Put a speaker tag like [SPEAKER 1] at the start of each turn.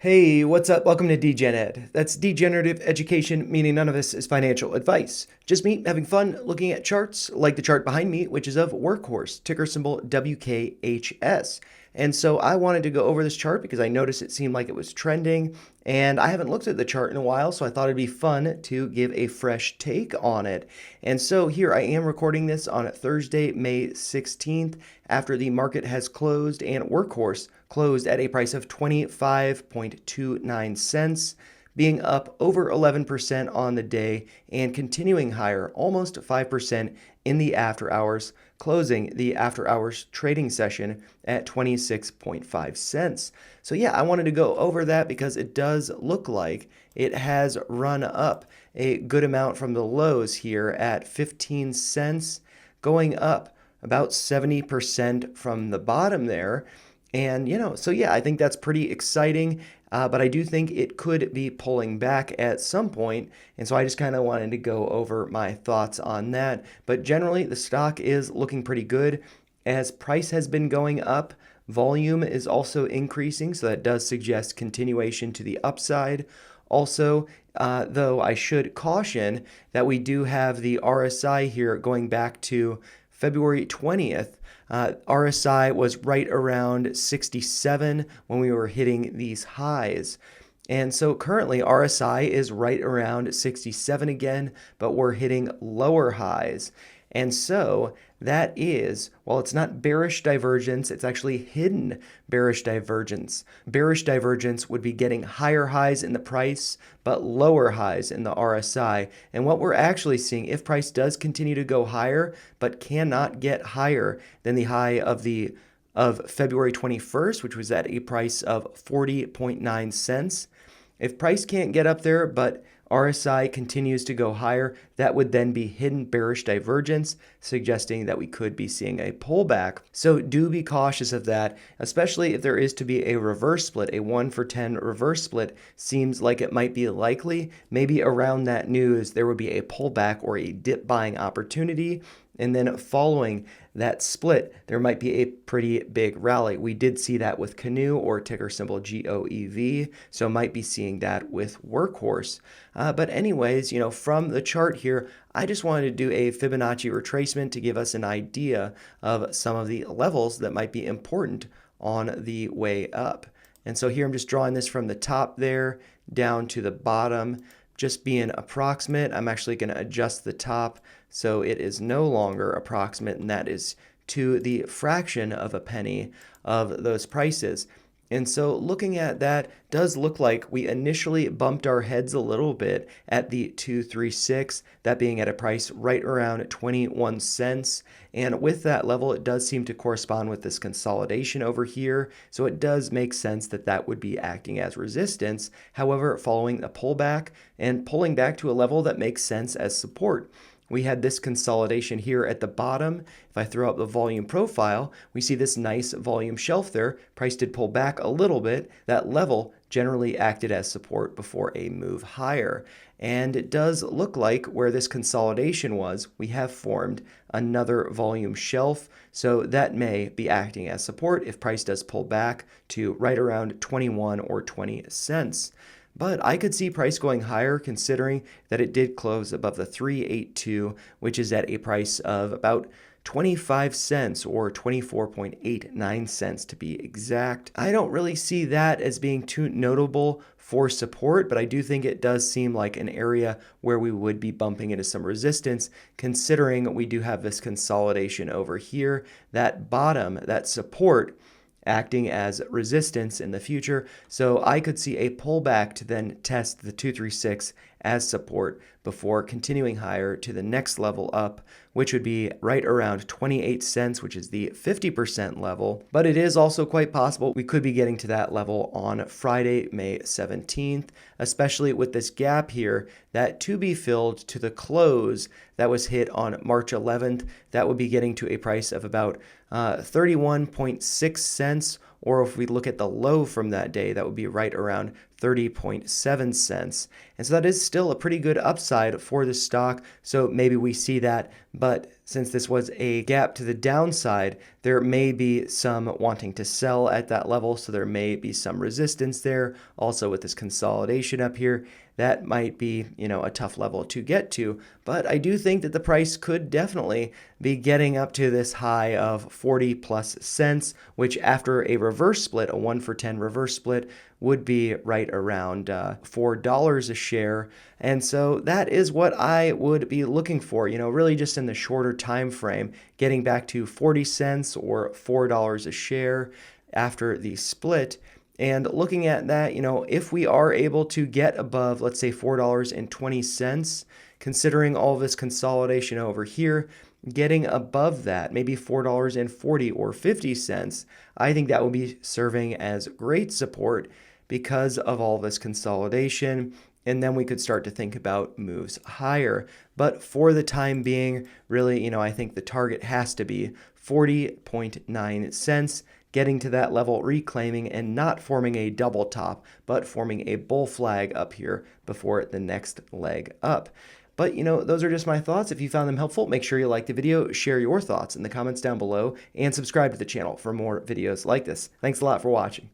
[SPEAKER 1] Hey, what's up? Welcome to Degen Ed. That's degenerative education, meaning none of this is financial advice. Just me having fun looking at charts, like the chart behind me, which is of Workhorse, ticker symbol WKHS. And so I wanted to go over this chart because I noticed it seemed like it was trending, and I haven't looked at the chart in a while, so I thought it'd be fun to give a fresh take on it. And so here I am recording this on Thursday, May 16th, after the market has closed and Workhorse closed at a price of 25.29 cents, being up over 11% on the day and continuing higher, almost 5% in the after hours, closing the after hours trading session at 26.5 cents. So yeah, I wanted to go over that because it does look like it has run up a good amount from the lows here at 15 cents, going up about 70% from the bottom there. And, so yeah, I think that's pretty exciting. But I do think it could be pulling back at some point. And so I just kind of wanted to go over my thoughts on that. But generally, the stock is looking pretty good. As price has been going up, volume is also increasing. So that does suggest continuation to the upside. Also, though, I should caution that we do have the RSI here going back to February 20th. RSI was right around 67 when we were hitting these highs. And so currently RSI is right around 67 again, but we're hitting lower highs. And so that is, while it's not bearish divergence, it's actually hidden bearish divergence. Bearish divergence would be getting higher highs in the price, but lower highs in the RSI. And what we're actually seeing, if price does continue to go higher, but cannot get higher than the high of February 21st, which was at a price of 40.9 cents. If price can't get up there, but RSI continues to go higher, that would then be hidden bearish divergence, suggesting that we could be seeing a pullback. So do be cautious of that, especially if there is to be a reverse split. A 1 for 10 reverse split seems like it might be likely. Maybe around that news, there would be a pullback or a dip buying opportunity. And then following that split, there might be a pretty big rally. We did see that with Canoe, or ticker symbol GOEV, so might be seeing that with Workhorse. But anyways, from the chart here, I just wanted to do a Fibonacci retracement to give us an idea of some of the levels that might be important on the way up. And so here I'm just drawing this from the top there down to the bottom. Just being approximate, I'm actually going to adjust the top so it is no longer approximate, and that is to the fraction of a penny of those prices. And so looking at that does look like we initially bumped our heads a little bit at the 236, that being at a price right around 21 cents. And with that level, it does seem to correspond with this consolidation over here. So it does make sense that that would be acting as resistance. However, following a pullback and pulling back to a level that makes sense as support. We had this consolidation here at the bottom. If I throw up the volume profile, we see this nice volume shelf there. Price did pull back a little bit. That level generally acted as support before a move higher. And it does look like where this consolidation was, we have formed another volume shelf. So that may be acting as support if price does pull back to right around 21 or 20 cents. But I could see price going higher considering that it did close above the 382, which is at a price of about 25 cents or 24.89 cents to be exact. I don't really see that as being too notable for support, but I do think it does seem like an area where we would be bumping into some resistance considering we do have this consolidation over here. That bottom, that support, acting as resistance in the future. So I could see a pullback to then test the 236 as support before continuing higher to the next level up, which would be right around 28 cents, which is the 50% level. But it is also quite possible we could be getting to that level on Friday, May 17th, especially with this gap here that to be filled to the close that was hit on March 11th. That would be getting to a price of about 31.6 cents, or if we look at the low from that day, that would be right around 30.7 cents. And so that is still a pretty good upside for the stock. So maybe we see that, but since this was a gap to the downside, there may be some wanting to sell at that level, so there may be some resistance there. Also with this consolidation up here, that might be, a tough level to get to, but I do think that the price could definitely be getting up to this high of 40 plus cents, which after a reverse split, a 1 for 10 reverse split, would be right around $4 a share. And so that is what I would be looking for, really just in the shorter time frame, getting back to 40 cents or $4 a share after the split. And looking at that, if we are able to get above, let's say $4.20, considering all this consolidation over here, getting above that, maybe $4.40 or 50 cents, I think that would be serving as great support because of all this consolidation. And then we could start to think about moves higher. But for the time being, really, I think the target has to be 40.9 cents, getting to that level, reclaiming, and not forming a double top, but forming a bull flag up here before the next leg up. But, those are just my thoughts. If you found them helpful, make sure you like the video, share your thoughts in the comments down below, and subscribe to the channel for more videos like this. Thanks a lot for watching.